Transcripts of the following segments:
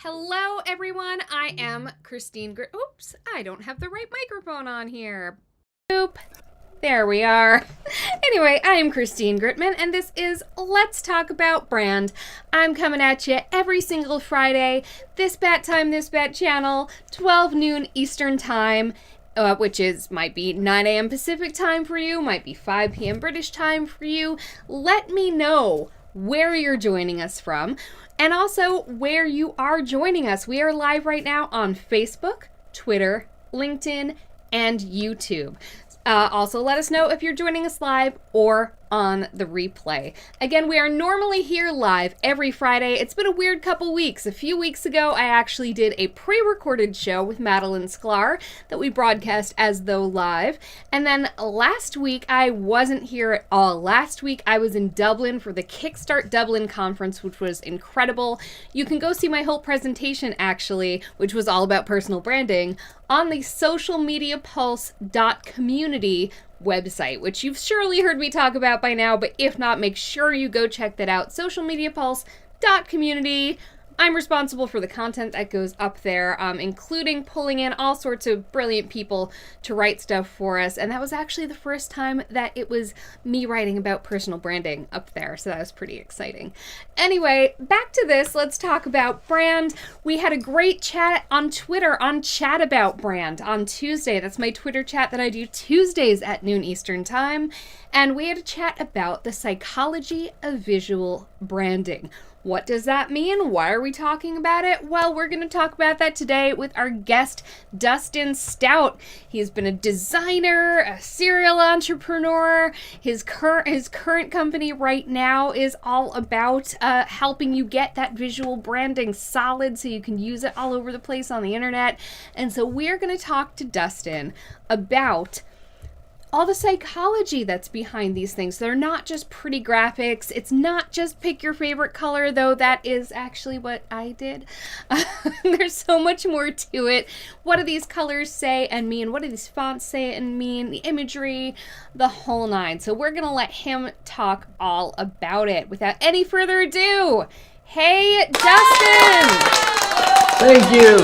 Hello, everyone. I am Christine Oops, I don't have the right microphone on here. Boop. There we are. Anyway, I am Christine Gritman, and this is Let's Talk About Brand. I'm coming at you every single Friday, this bat time, this bat channel, 12 noon Eastern time, which might be 9 a.m. Pacific time for you, might be 5 p.m. British time for you. Let me know where you're joining us from, and also where you are joining us. We are live right now on Facebook, Twitter, LinkedIn, and YouTube. Also, let us know if you're joining us live or on the replay. Again, we are normally here live every Friday. It's been a weird couple weeks. A few weeks ago, I actually did a pre-recorded show with Madeline Sklar that we broadcast as though live. And then last week, I wasn't here at all. Last week, I was in Dublin for the Kickstart Dublin conference, which was incredible. You can go see my whole presentation, actually, which was all about personal branding, on the socialmediapulse.community website, which you've surely heard me talk about by now, but if not, make sure you go check that out. socialmediapulse.community. I'm responsible for the content that goes up there, including pulling in all sorts of brilliant people to write stuff for us. And that was actually the first time that it was me writing about personal branding up there. So that was pretty exciting. Anyway, back to this. Let's talk about brand. We had a great chat on Twitter on Chat About Brand on Tuesday. That's my Twitter chat that I do Tuesdays at noon Eastern time. And we had a chat about the psychology of visual branding. What does that mean? Why are we talking about it? Well, we're going to talk about that today with our guest, Dustin Stout. He's been a designer, a serial entrepreneur. His current company right now is all about helping you get that visual branding solid so you can use it all over the place on the internet. And so we're going to talk to Dustin about all the psychology that's behind these things. They're not just pretty graphics. It's not just pick your favorite color, though that is actually what I did. There's so much more to it. What do these colors say and mean? What do these fonts say and mean? The imagery, the whole nine. So we're going to let him talk all about it. Without any further ado, hey, Dustin! Thank you.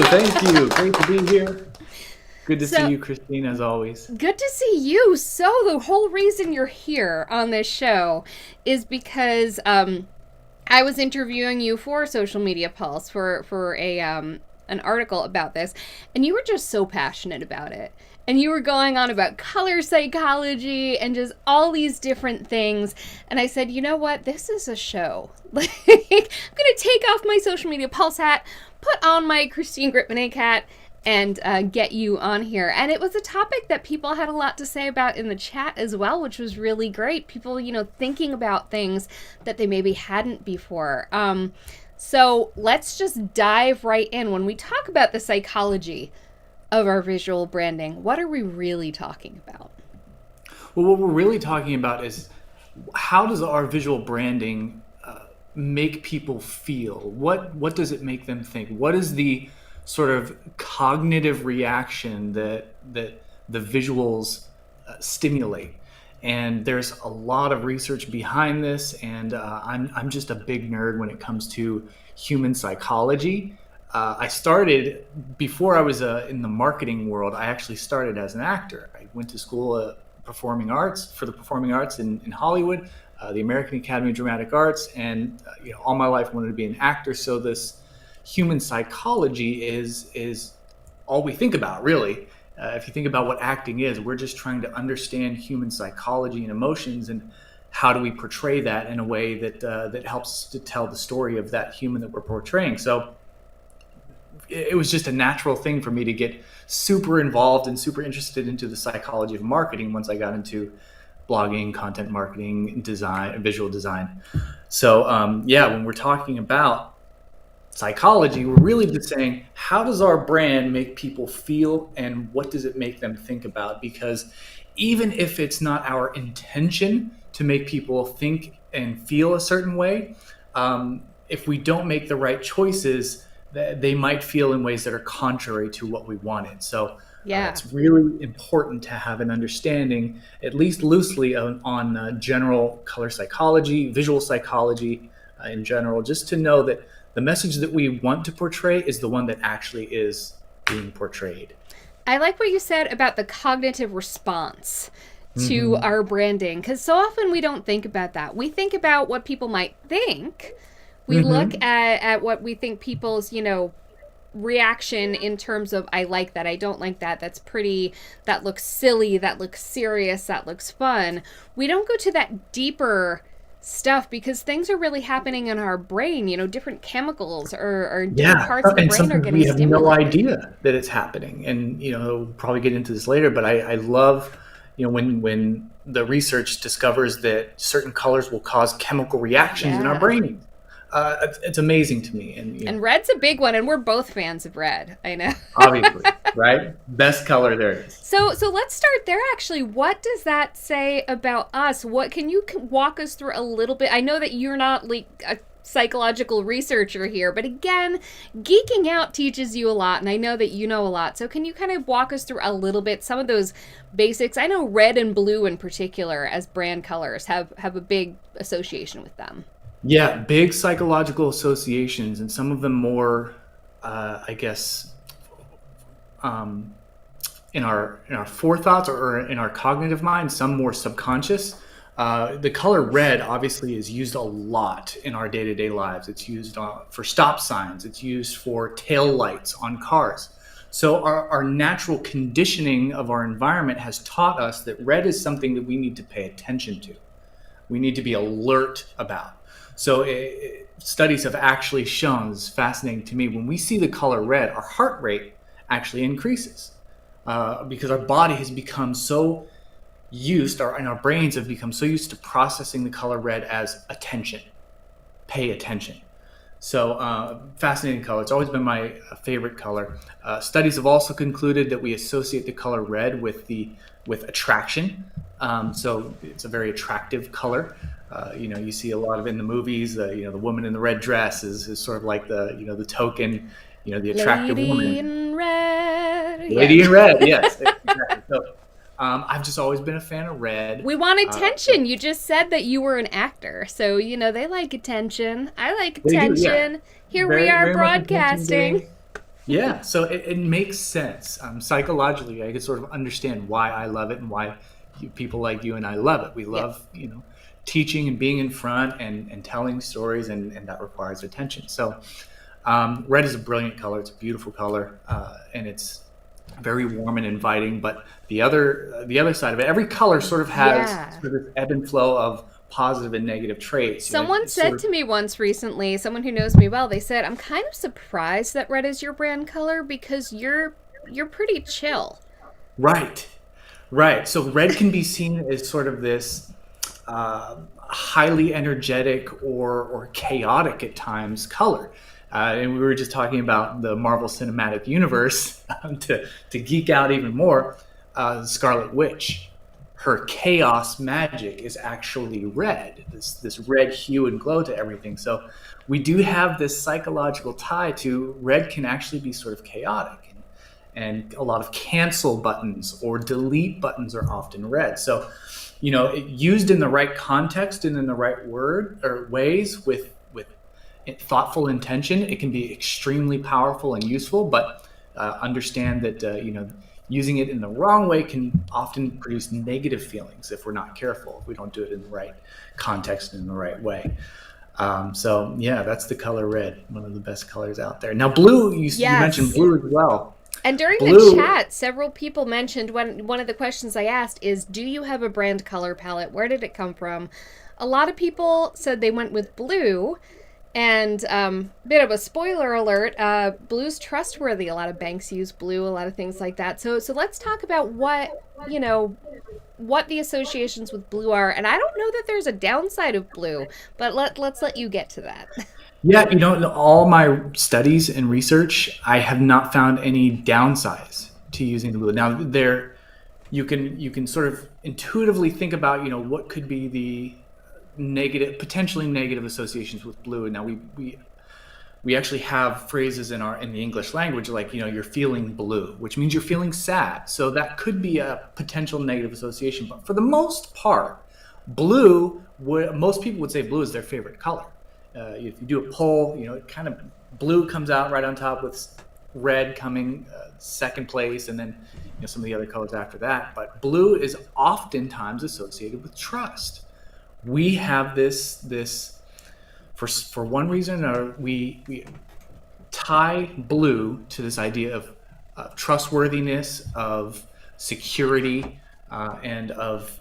Great to be here. Good to see you, Christine, as always. Good to see you. So the whole reason you're here on this show is because I was interviewing you for Social Media Pulse for an article about this, and you were just so passionate about it. And you were going on about color psychology and just all these different things. And I said, you know what? This is a show. Like, I'm going to take off my Social Media Pulse hat, put on my Christine Gritman hat, and get you on here. And it was a topic that people had a lot to say about in the chat as well, which was really great. People, thinking about things that they maybe hadn't before. So let's just dive right in. When we talk about the psychology of our visual branding, what are we really talking about? Well, what we're really talking about is how does our visual branding make people feel? What does it make them think? What is the sort of cognitive reaction that the visuals stimulate? And there's a lot of research behind this, and I'm just a big nerd when it comes to human psychology. I started, before I was in the marketing world, I actually started as an actor. I went to school performing arts in Hollywood, the American Academy of Dramatic Arts, and all my life wanted to be an actor. So this human psychology is all we think about, really. If you think about what acting is, we're just trying to understand human psychology and emotions, and how do we portray that in a way that helps to tell the story of that human that we're portraying. So it was just a natural thing for me to get super involved and super interested into the psychology of marketing once I got into blogging, content marketing, design, visual design. So when we're talking about psychology, we're really just saying, how does our brand make people feel, and what does it make them think about? Because even if it's not our intention to make people think and feel a certain way, if we don't make the right choices, they might feel in ways that are contrary to what we wanted. So it's really important to have an understanding, at least loosely, on general color psychology, visual psychology in general, just to know that the message that we want to portray is the one that actually is being portrayed. I like what you said about the cognitive response to Mm-hmm. our branding, because so often we don't think about that. We think about what people might think. We look Mm-hmm. at what we think people's, reaction in terms of I like that, I don't like that, that's pretty, that looks silly, that looks serious, that looks fun. We don't go to that deeper stuff because things are really happening in our brain. Different chemicals or different Yeah, parts of the and brain are sometimes getting we have no stimulated. idea that it's happening. And we'll probably get into this later, but I love, when the research discovers that certain colors will cause chemical reactions in our Yeah. brain. It's amazing to me, and And red's a big one, and we're both fans of red. I know. obviously, right? Best color there is. So let's start there. Actually, what does that say about us? What can you walk us through a little bit? I know that you're not like a psychological researcher here, but again, geeking out teaches you a lot, and I know that you know a lot. So can you kind of walk us through a little bit some of those basics? I know red and blue in particular as brand colors have a big association with them. Yeah, big psychological associations, and some of them more, I guess, um, in our forethoughts or in our cognitive mind. Some more subconscious. The color red obviously is used a lot in our day-to-day lives. It's used for stop signs. It's used for tail lights on cars. So our natural conditioning of our environment has taught us that red is something that we need to pay attention to. We need to be alert about. So studies have actually shown, this is fascinating to me, when we see the color red, our heart rate actually increases because our body has become so and our brains have become so used to processing the color red as attention, pay attention. So fascinating color. It's always been my favorite color. Studies have also concluded that we associate the color red with attraction. So it's a very attractive color. You see a lot of in the movies. The woman in the red dress is sort of like the token, the attractive Lady woman. in red. Yeah. Lady in red, yes, exactly. So I've just always been a fan of red. We want attention. You just said that you were an actor. So, they like attention. I like They do, yeah. attention. Here we Very, are very much attention broadcasting. getting. Yeah, so it makes sense. Psychologically, I can sort of understand why I love it and why people like you and I love it. We Yep. love, teaching and being in front and telling stories, and that requires attention. So red is a brilliant color. It's a beautiful color, and it's very warm and inviting. But the other side of it, every color sort of has Yeah. sort of this ebb and flow of positive and negative traits. Someone It's said sort to me once recently, someone who knows me well, they said, "I'm kind of surprised that red is your brand color because you're pretty chill." right, right. So red can be seen as sort of this highly energetic or chaotic at times color. And we were just talking about the Marvel Cinematic Universe to geek out even more. Scarlet Witch, her chaos magic is actually red. This red hue and glow to everything. So we do have this psychological tie to red can actually be sort of chaotic, and a lot of cancel buttons or delete buttons are often red. So used in the right context and in the right word or ways with thoughtful intention, it can be extremely powerful and useful. But understand that using it in the wrong way can often produce negative feelings if we're not careful, if we don't do it in the right context and in the right way. So yeah, that's the color red, one of the best colors out there. Now blue, you mentioned Yes. blue as well. And during the Blue, chat, several people mentioned one of the questions I asked is, "Do you have a brand color palette? Where did it come from?" A lot of people said they went with blue. And bit of a spoiler alert, blue's trustworthy. A lot of banks use blue, a lot of things like that. So let's talk about what the associations with blue are. And I don't know that there's a downside of blue, but let's let you get to that. yeah, in all my studies and research, I have not found any downsides to using the blue. Now you can sort of intuitively think about what could be the potentially negative associations with blue. Now we actually have phrases in the English language like you're feeling blue, which means you're feeling sad. So that could be a potential negative association. But for the most part, most people would say blue is their favorite color. if you do a poll, it kind of blue comes out right on top with red coming second place, and then some of the other colors after that. But blue is oftentimes associated with trust. We have this for one reason or another, we tie blue to this idea of trustworthiness, of security, and of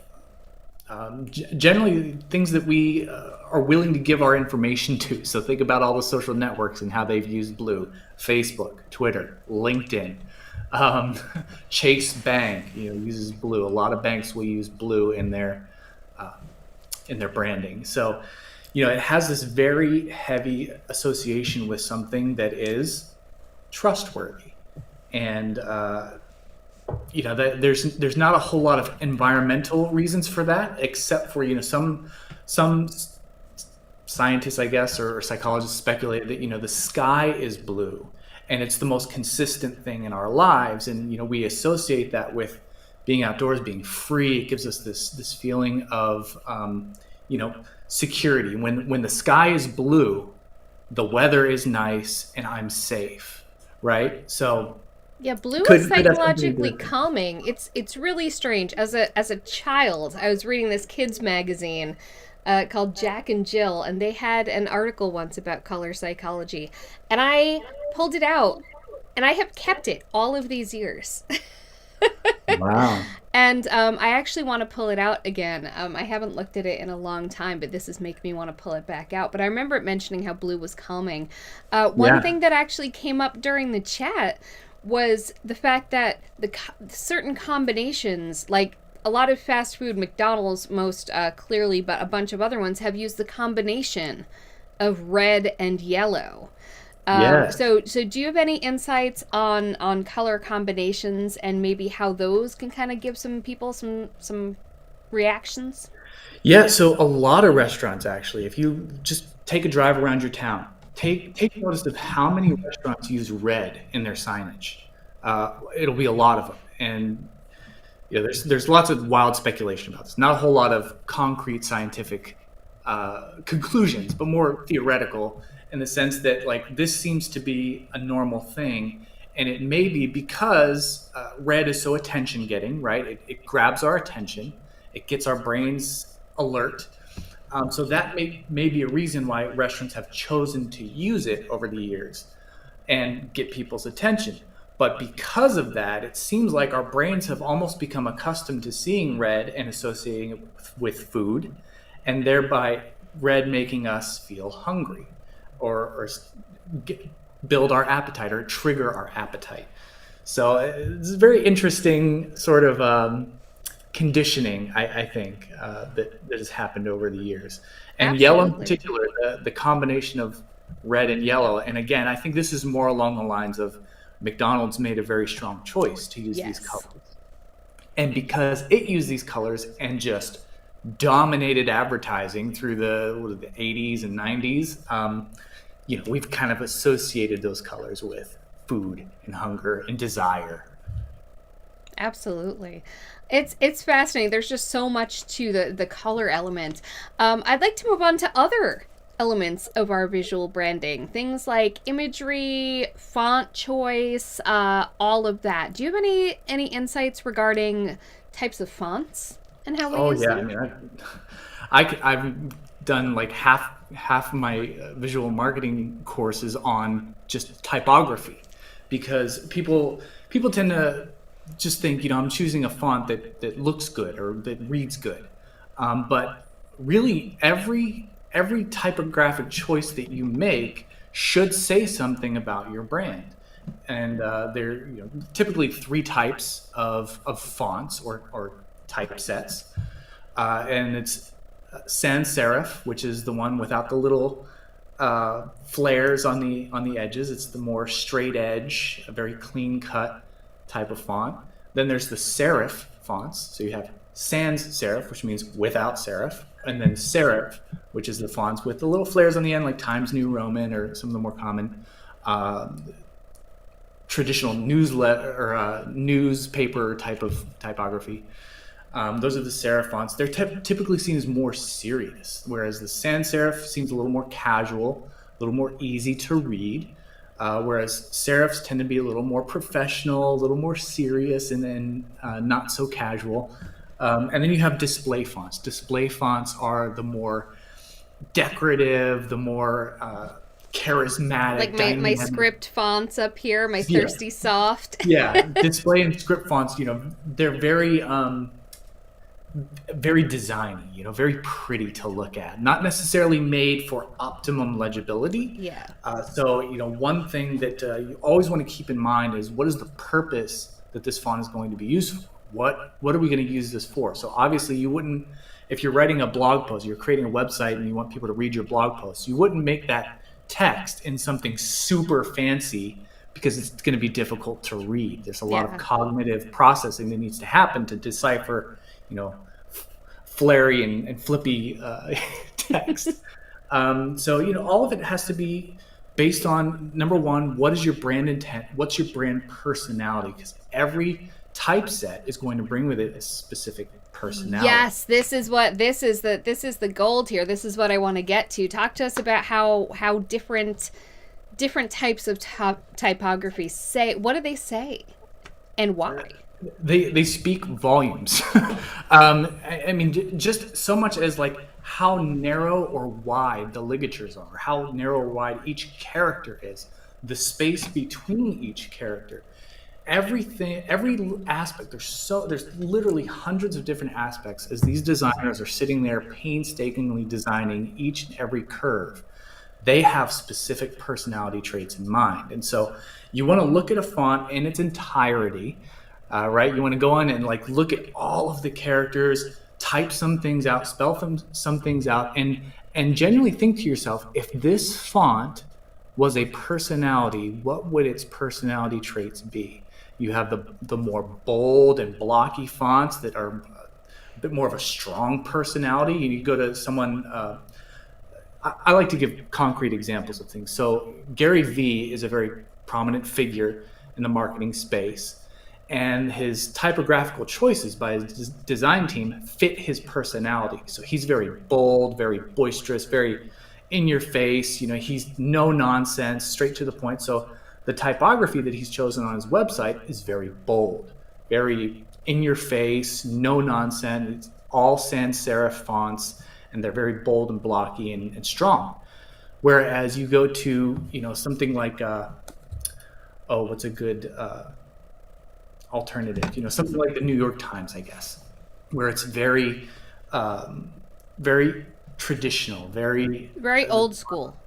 generally things that we are willing to give our information to. So think about all the social networks and how they've used blue: Facebook, Twitter, LinkedIn. Chase Bank, uses blue. A lot of banks will use blue in their branding. So, it has this very heavy association with something that is trustworthy, and there's not a whole lot of environmental reasons for that, except for some scientists, I guess, or psychologists speculate that the sky is blue, and it's the most consistent thing in our lives, and we associate that with being outdoors, being free. It gives us this feeling of security. When the sky is blue, the weather is nice, and I'm safe, right? So yeah, blue is psychologically calming. It's really strange. As a child, I was reading this kids magazine called Jack and Jill, and they had an article once about color psychology, and I pulled it out, and I have kept it all of these years. Wow. And I actually want to pull it out again. I haven't looked at it in a long time, but this is making me want to pull it back out. But I remember it mentioning how blue was calming. One thing that actually came up during the chat was the fact that certain combinations, like a lot of fast food, McDonald's most clearly, but a bunch of other ones have used the combination of red and yellow. So do you have any insights on color combinations and maybe how those can kind of give some people some reactions? Yeah, so a lot of restaurants, actually, if you just take a drive around your town, take notice of how many restaurants use red in their signage. It'll be a lot of them, and there's lots of wild speculation about this. Not a whole lot of concrete scientific conclusions, but more theoretical, in the sense that this seems to be a normal thing, and it may be because red is so attention getting, right? It grabs our attention, it gets our brains alert. So that may be a reason why restaurants have chosen to use it over the years and get people's attention. But because of that, it seems like our brains have almost become accustomed to seeing red and associating it with food, and thereby red making us feel hungry or build our appetite or trigger our appetite. So it's a very interesting sort of conditioning, I think, that has happened over the years. And Absolutely. Yellow in particular, the combination of red and yellow. And again, I think this is more along the lines of McDonald's made a very strong choice to use these colors. And because it used these colors and just dominated advertising through the 80s and 90s, we've kind of associated those colors with food and hunger and desire. Absolutely. It's fascinating. There's just so much to the color element. I'd like to move on to other elements of our visual branding. Things like imagery, font choice, all of that. Do you have any insights regarding types of fonts and how we use them? I mean, I've done like half my visual marketing courses on just typography, because people tend to just think, I'm choosing a font that looks good or that reads good. But really every typographic choice that you make should say something about your brand. And there are typically three types of fonts or typesets. And it's sans serif, which is the one without the little flares on the edges. It's the more straight edge, a very clean cut type of font. Then there's the serif fonts. So you have sans serif, which means without serif, and then serif, which is the fonts with the little flares on the end, like Times New Roman or some of the more common traditional newsletter or newspaper type of typography. Those are the serif fonts. They're typically seen as more serious, whereas the sans serif seems a little more casual, a little more easy to read. Whereas serifs tend to be a little more professional, a little more serious, and then not so casual. And then you have display fonts. Display fonts are the more decorative, the more charismatic, Like my dynamic. script fonts up here, my Yeah, thirsty soft. yeah. Display and script fonts, they're very designy, very pretty to look at, not necessarily made for optimum legibility. Yeah. So, one thing that you always want to keep in mind is, what is the purpose that this font is going to be used for? What are we going to use this for? So obviously you wouldn't, if you're writing a blog post, you're creating a website and you want people to read your blog post, you wouldn't make that text in something super fancy because it's going to be difficult to read. There's a lot of cognitive processing that needs to happen to decipher, flary and flippy text. So, all of it has to be based on, number one, what is your brand intent? What's your brand personality? Because every typeset is going to bring with it a specific personality. Yes, this is the gold here. This is what I want to get to. Talk to us about how different types of typography say. What do they say, and why? They speak volumes. I mean, just so much as like how narrow or wide the ligatures are, how narrow or wide each character is, the space between each character, everything, every aspect. There's literally hundreds of different aspects as these designers are sitting there painstakingly designing each and every curve. They have specific personality traits in mind, and so you want to look at a font in its entirety. Right? You want to go on and like look at all of the characters, type some things out, spell some things out, and genuinely think to yourself, if this font was a personality, what would its personality traits be? You have the more bold and blocky fonts that are a bit more of a strong personality. You go to someone. I like to give concrete examples of things. So Gary Vee is a very prominent figure in the marketing space. And his typographical choices by his design team fit his personality. So he's very bold, very boisterous, very in your face. He's no nonsense, straight to the point. So the typography that he's chosen on his website is very bold, very in your face, no nonsense. It's all sans serif fonts, and they're very bold and blocky and strong. Whereas you go to, something like, what's a good alternative, something like the New York Times, I guess, where it's very very traditional, very old school,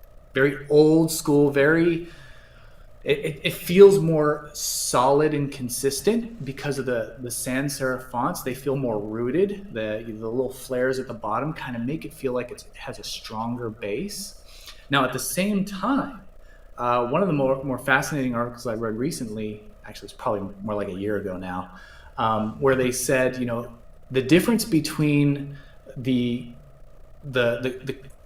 it feels more solid and consistent because of the sans serif fonts. They feel more rooted. The little flares at the bottom kind of make it feel like it has a stronger base. Now at the same time, one of the more fascinating articles I read recently, actually it's probably more like a year ago now, where they said, the difference between the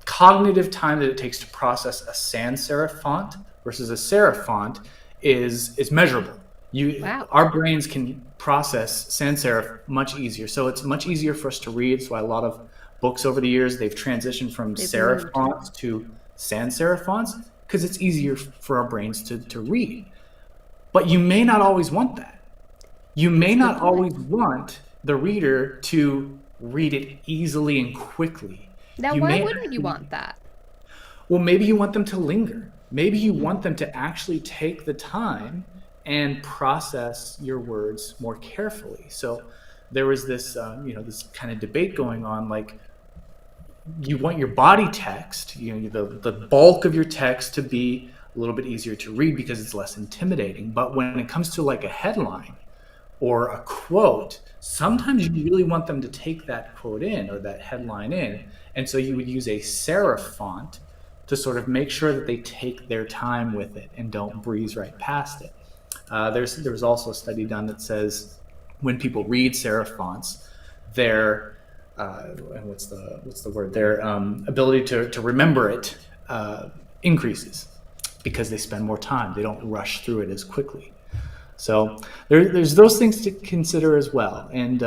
cognitive time that it takes to process a sans serif font versus a serif font is measurable. Wow. Our brains can process sans serif much easier, so it's much easier for us to read. That's why a lot of books over the years, they've transitioned from serif fonts to sans serif fonts, because it's easier for our brains to read. But you may not always want that. You may not always want the reader to read it easily and quickly. Now, why wouldn't you want that? Well, maybe you want them to linger. Maybe you want them to actually take the time and process your words more carefully. So there was this, this kind of debate going on, like, you want your body text, the bulk of your text to be a little bit easier to read because it's less intimidating. But when it comes to like a headline or a quote, sometimes you really want them to take that quote in or that headline in. And so you would use a serif font to sort of make sure that they take their time with it and don't breeze right past it. There was also a study done that says when people read serif fonts, their what's the word? Their ability to remember it increases because they spend more time. They don't rush through it as quickly. So there's those things to consider as well, and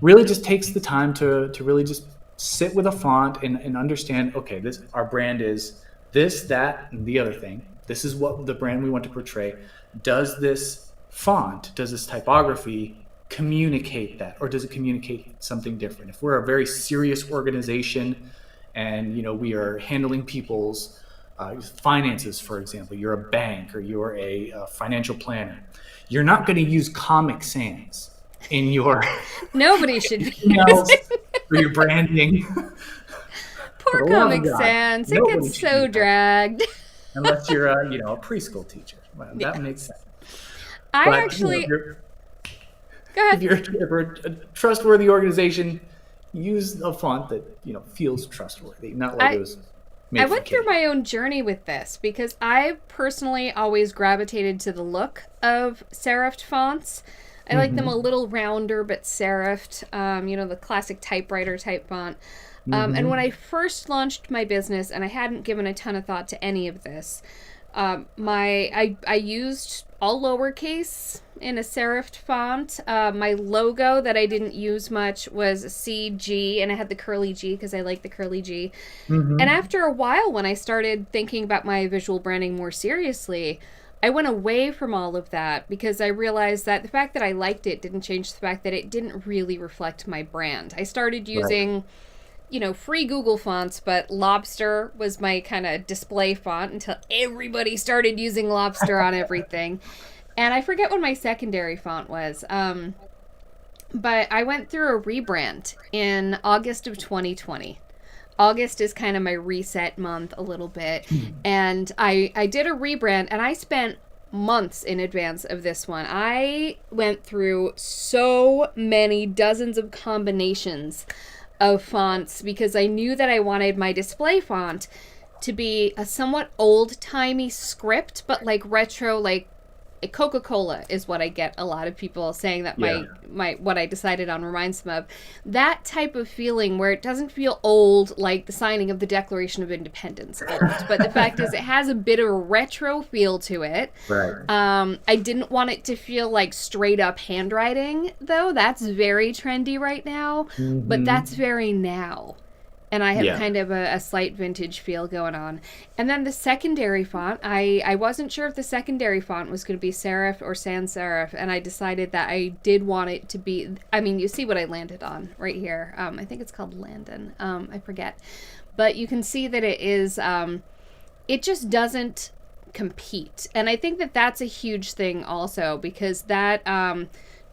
really just takes the time to really just sit with a font and understand. Okay, this our brand is this, that, and the other thing. This is what the brand we want to portray. Does this font, does this typography communicate that, or does it communicate something different? If we're a very serious organization, and we are handling people's finances, for example, you're a bank or you're a financial planner, you're not going to use Comic Sans in your Nobody should be emails using. or your branding. For Poor the love of Comic God, Sans. It nobody gets should so do that. dragged. Unless you're a preschool teacher. Well, that makes sense. I But actually. Go if ahead. you're a trustworthy organization, use a font that feels trustworthy, not like it was made I for went through kids. my own journey with this because I personally always gravitated to the look of serifed fonts. I like them a Mm-hmm. little rounder but serifed, the classic typewriter type font. And when Mm-hmm. I first launched my business, and I hadn't given a ton of thought to any of this, I used all lowercase in a serifed font. My logo that I didn't use much was CG, and I had the curly G because I like the curly G. And Mm-hmm. after a while, when I started thinking about my visual branding more seriously, I went away from all of that because I realized that the fact that I liked it didn't change the fact that it didn't really reflect my brand. I started Right. using, free Google fonts, but Lobster was my kind of display font until everybody started using Lobster on everything. And I forget what my secondary font was. But I went through a rebrand in August of 2020. August is kind of my reset month a little bit. And I did a rebrand, and I spent months in advance of this one. I went through so many dozens of combinations of fonts because I knew that I wanted my display font to be a somewhat old-timey script, but like retro, like Coca-Cola is what I get a lot of people saying that Yeah. my what I decided on reminds them of. That type of feeling where it doesn't feel old like the signing of the Declaration of Independence old. But the fact is it has a bit of a retro feel to it. Right. I didn't want it to feel like straight up handwriting, though. That's very trendy right now, but that's Mm-hmm. very now. And I have Yeah. kind of a slight vintage feel going on. And then the secondary font, I wasn't sure if the secondary font was going to be serif or sans serif, and I decided that I did want it to be. I mean, you see what I landed on right here. I think it's called Landon. I forget, but you can see that it is. It just doesn't compete, and I think that that's a huge thing also because that.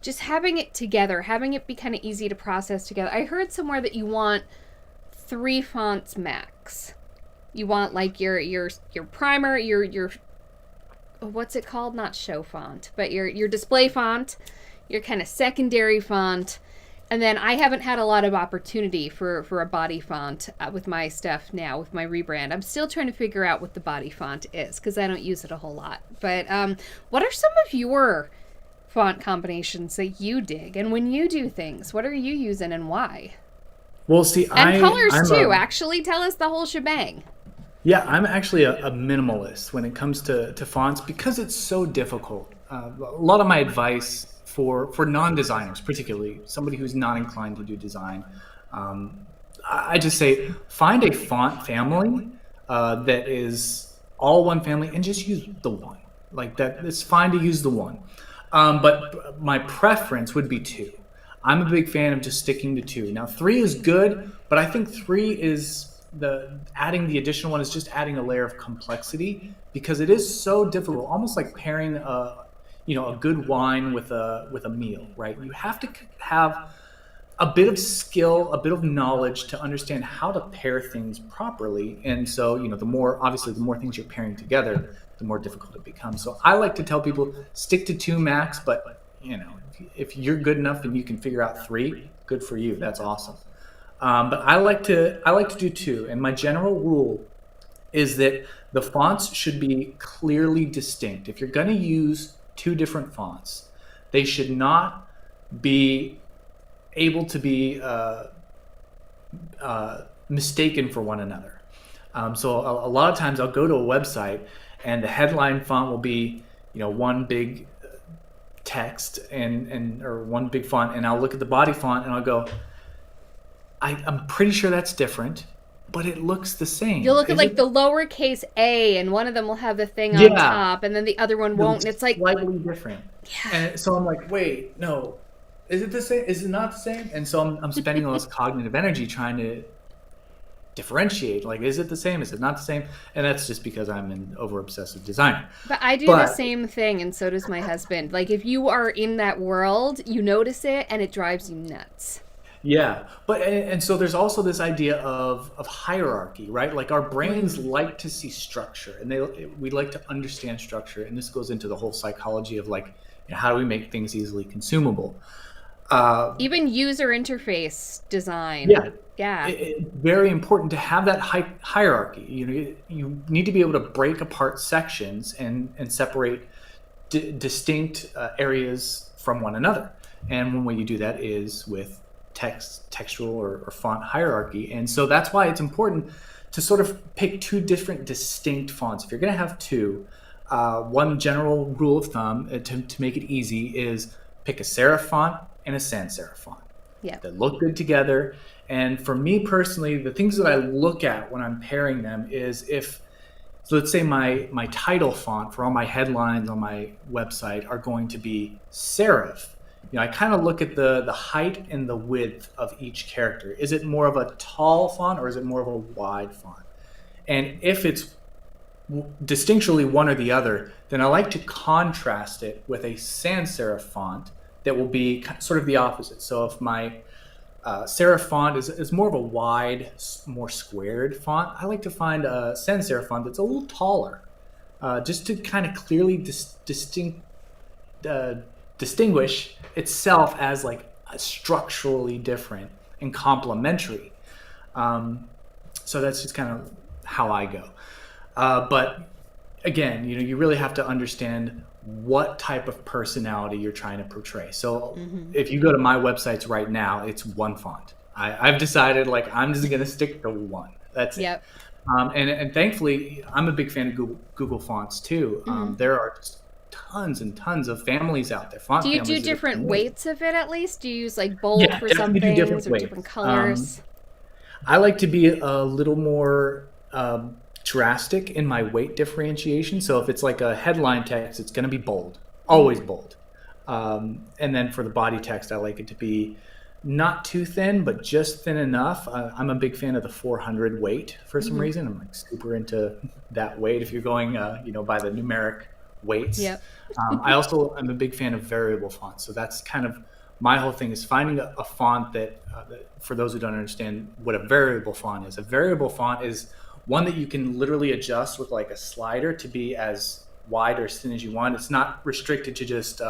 Just having it together, having it be kind of easy to process together. I heard somewhere that you want 3 fonts max. You want like your primer, your what's it called? Not show font, but your display font, your kind of secondary font, and then I haven't had a lot of opportunity for a body font with my stuff now with my rebrand. I'm still trying to figure out what the body font is because I don't use it a whole lot. But what are some of your font combinations that you dig? And when you do things, what are you using and why? Well, see, And colors I'm too. a Actually, tell us the whole shebang. yeah, I'm actually a minimalist when it comes to fonts because it's so difficult. A lot of my advice for non-designers, particularly somebody who's not inclined to do design, um, I just say find a font family that is all one family and just use the one. Like that, it's fine to use the one. But my preference would be two. I'm a big fan of just sticking to two. Now, three is good, but I think three is the adding the additional one is just adding a layer of complexity because it is so difficult, almost like pairing a good wine with a meal, right? You have to have a bit of skill, a bit of knowledge to understand how to pair things properly. And so, the more obviously the more things you're pairing together, the more difficult it becomes. So I like to tell people stick to two max, but if you're good enough and you can figure out three, good for you. That's awesome. But I like to do two, and my general rule is that the fonts should be clearly distinct. If you're going to use two different fonts, they should not be able to be mistaken for one another. So a lot of times I'll go to a website and the headline font will be one big text and or one big font, and I'll look at the body font and I'll go, I'm pretty sure that's different, but it looks the same. You'll look at like the lowercase a, and one of them will have the thing on top, and then the other one won't. And it's like slightly different. Yeah. And so I'm like, wait, no, is it the same? Is it not the same? And so I'm spending all this cognitive energy trying to differentiate. Like, is it the same? Is it not the same? And that's just because I'm an over obsessive designer. But I do the same thing, and so does my husband. Like, if you are in that world, you notice it, and it drives you nuts. Yeah, but and so there's also this idea of hierarchy, right? Like our brains like to see structure, and we like to understand structure, and this goes into the whole psychology of like, how do we make things easily consumable? Even user interface design. Yeah. It's very important to have that hierarchy. You need to be able to break apart sections and separate distinct areas from one another. And one way you do that is with textual or font hierarchy. And so that's why it's important to sort of pick two different distinct fonts. If you're going to have two, one general rule of thumb to make it easy is pick a serif font and a sans serif font. Yeah. They look good together. And for me personally, the things that I look at when I'm pairing them is so let's say my title font for all my headlines on my website are going to be serif. I kind of look at the height and the width of each character. Is it more of a tall font or is it more of a wide font? And if it's distinctually one or the other, then I like to contrast it with a sans serif font that will be sort of the opposite. So if my serif font is more of a wide, more squared font, I like to find a sans serif font that's a little taller, just to kind of clearly distinguish itself as like structurally different and complementary. So that's just kind of how I go. But again, you really have to understand what type of personality you're trying to portray. So if you go to my websites right now, it's one font. I've decided like I'm just going to stick to one. That's it. And thankfully, I'm a big fan of Google Fonts too. There are just tons and tons of families out there. Do you do different weights of it at least? Do you use like bold for some things or different colors? I like to be a little more drastic in my weight differentiation. So if it's like a headline text, it's going to be bold, always bold. And then for the body text, I like it to be not too thin, but just thin enough. I'm a big fan of the 400 weight for some reason. I'm like super into that weight if you're going, by the numeric weights. Yep. I also am a big fan of variable fonts. So that's kind of my whole thing is finding a font that for those who don't understand what a variable font is. A variable font is one that you can literally adjust with like a slider to be as wide or as thin as you want. It's not restricted to just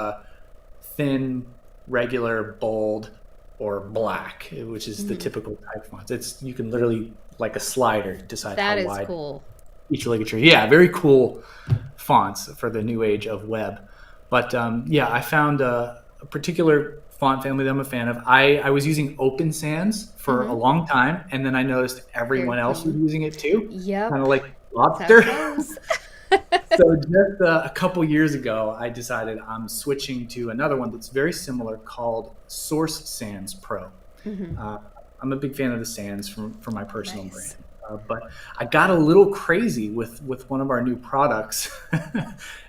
thin, regular, bold, or black, which is the typical type fonts. You can literally, like a slider, decide how wide. That is cool. Each ligature. Yeah, very cool fonts for the new age of web. But I found a particular font family that I'm a fan of. I was using Open Sans for a long time, and then I noticed everyone else was using it too. Yep. Kind of like Lobster. So just a couple years ago, I decided I'm switching to another one that's very similar called Source Sans Pro. I'm a big fan of the Sans for my personal brand. But I got a little crazy with one of our new products,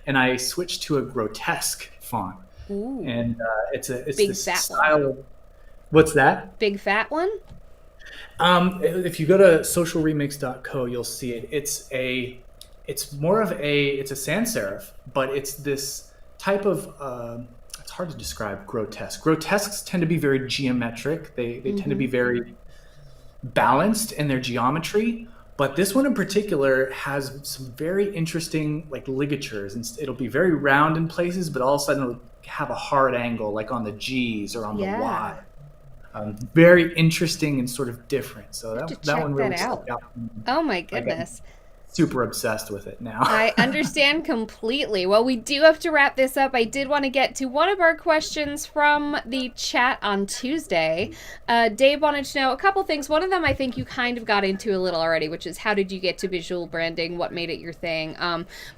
and I switched to a grotesque font. Ooh. And it's big this fat style. One. What's that? Big fat one? If you go to socialremix.co, you'll see it. It's a sans serif, but it's this type of it's hard to describe grotesque. Grotesques tend to be very geometric. They tend to be very balanced in their geometry, but this one in particular has some very interesting like ligatures, and it'll be very round in places, but all of a sudden it'll have a hard angle like on the G's or on the Y. Very interesting and sort of different. So that one really stuck out. Oh my goodness. Super obsessed with it now. I understand completely. Well, we do have to wrap this up. I did want to get to one of our questions from the chat on Tuesday. Dave wanted to know a couple things. One of them I think you kind of got into a little already, which is how did you get to visual branding? What made it your thing?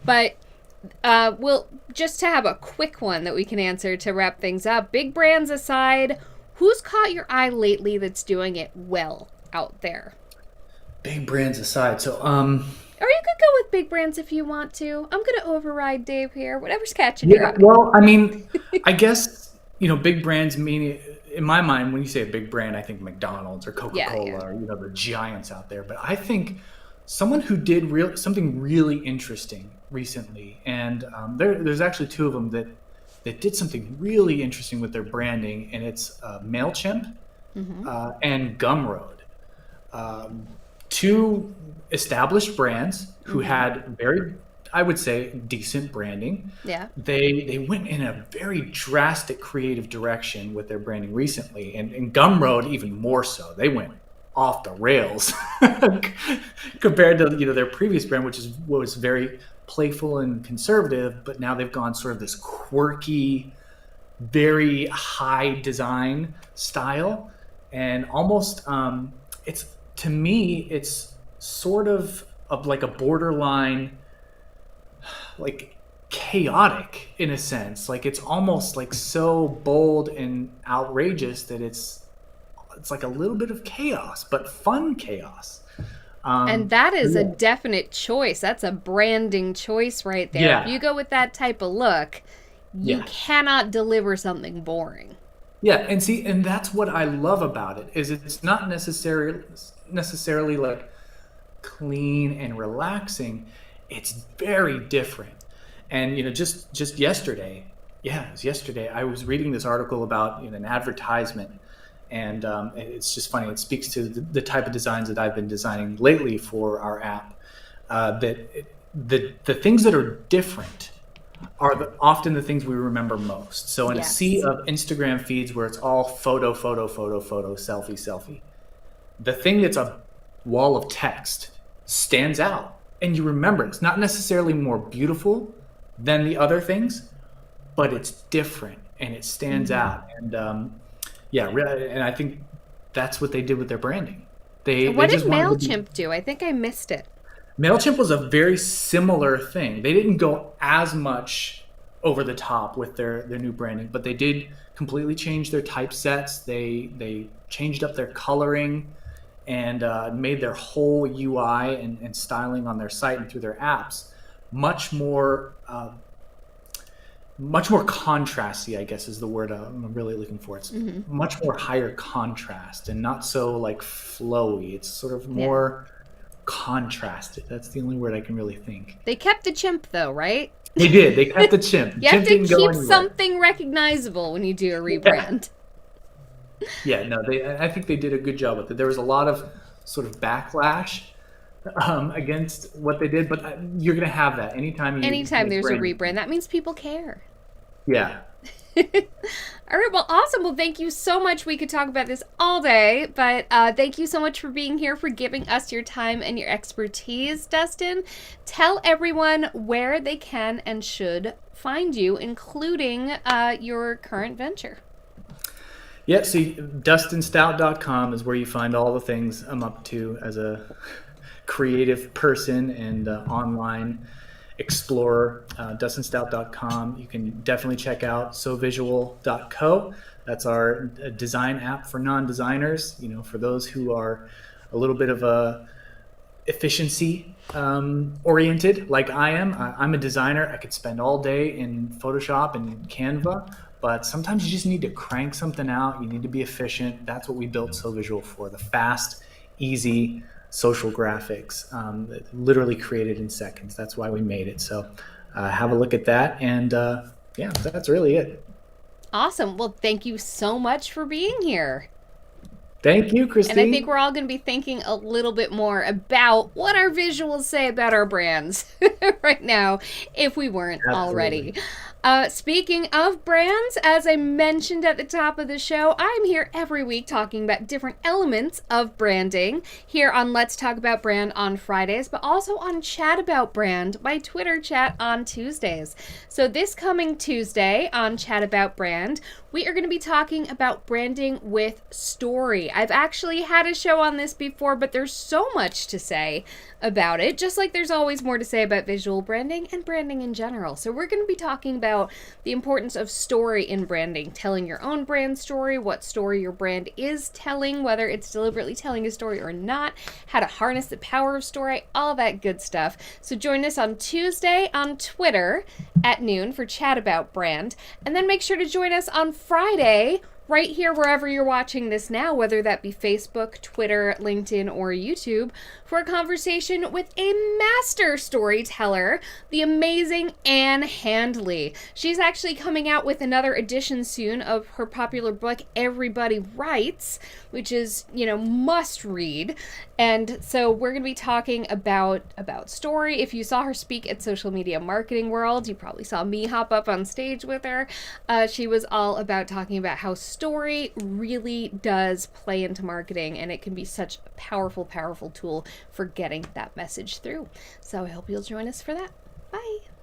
But Well, just to have a quick one that we can answer to wrap things up, big brands aside, who's caught your eye lately that's doing it well out there? Big brands aside, so Or you could go with big brands if you want to. I'm going to override Dave here. Whatever's catching your yeah, eye. well, I mean, I guess, big brands mean, in my mind, when you say a big brand, I think McDonald's or Yeah, Coca-Cola yeah. or, the giants out there. But I think someone who did something really interesting recently, and there's actually two of them that did something really interesting with their branding, and it's MailChimp and Gumroad. Two established brands who had very, I would say, decent branding. Yeah. They went in a very drastic creative direction with their branding recently, and Gumroad even more so. They went off the rails compared to their previous brand, which was very playful and conservative, but now they've gone sort of this quirky, very high design style, and almost it's to me it's sort of like a borderline, like chaotic in a sense. Like it's almost like so bold and outrageous that it's like a little bit of chaos, but fun chaos. And that is a Yeah. definite choice. That's a branding choice right there. Yeah. If you go with that type of look, you Yeah. cannot deliver something boring. Yeah, and see, and that's what I love about it is it's not necessarily like clean and relaxing. It's very different. And just yesterday, yeah, it was yesterday. I was reading this article about an advertisement, and it's just funny. It speaks to the type of designs that I've been designing lately for our app. The things that are different are often the things we remember most. So in a Yes. sea of Instagram feeds where it's all photo, photo, photo, photo, selfie, selfie, the thing that's a wall of text stands out, and you remember it. It's not necessarily more beautiful than the other things, but it's different and it stands out. And yeah, really, and I think that's what they did with their branding. They What did just wanted to be. MailChimp do? I think I missed it. MailChimp was a very similar thing. They didn't go as much over the top with their new branding, but they did completely change their typesets. They changed up their coloring and made their whole UI and styling on their site and through their apps much more contrasty, I guess is the word I'm really looking for. It's much more higher contrast and not so like flowy. It's sort of more contrasted. That's the only word I can really think. They kept the chimp though, right? They did. They kept the chimp. You have Chimp to didn't go keep anywhere. something recognizable when you do a rebrand. Yeah, no, I think they did a good job with it. There was a lot of sort of backlash against what they did, but you're going to have that anytime Anytime there's a brand. rebrand, that means people care. Yeah. All right, well, awesome. Well, thank you so much. We could talk about this all day, but thank you so much for being here, for giving us your time and your expertise, Dustin. Tell everyone where they can and should find you, including your current venture. Yeah, see, dustinstout.com is where you find all the things I'm up to as a creative person and online explorer. Dustinstout.com. You can definitely check out sovisual.co. That's our design app for non-designers, for those who are a little bit of a efficiency oriented like I am. I'm a designer. I could spend all day in Photoshop and Canva, but sometimes you just need to crank something out. You need to be efficient. That's what we built SoVisual for, the fast, easy social graphics, literally created in seconds. That's why we made it. So have a look at that. And yeah, that's really it. Awesome. Well, thank you so much for being here. Thank you, Christine. And I think we're all going to be thinking a little bit more about what our visuals say about our brands right now, if we weren't already. Speaking of brands, as I mentioned at the top of the show, I'm here every week talking about different elements of branding here on Let's Talk About Brand on Fridays, but also on Chat About Brand, my Twitter chat on Tuesdays. So this coming Tuesday on Chat About Brand, we are going to be talking about branding with story. I've actually had a show on this before, but there's so much to say about it, just like there's always more to say about visual branding and branding in general. So we're going to be talking about the importance of story in branding, telling your own brand story, what story your brand is telling, whether it's deliberately telling a story or not, how to harness the power of story, all that good stuff. So join us on Tuesday on Twitter at noon for Chat About Brand, and then make sure to join us on Friday right here wherever you're watching this now, whether that be Facebook, Twitter, LinkedIn, or YouTube, for a conversation with a master storyteller, the amazing Anne Handley. She's actually coming out with another edition soon of her popular book, Everybody Writes, which is, must read. And so we're going to be talking about story. If you saw her speak at Social Media Marketing World, you probably saw me hop up on stage with her. She was all about talking about how story really does play into marketing, and it can be such a powerful, powerful tool for getting that message through. So I hope you'll join us for that. Bye.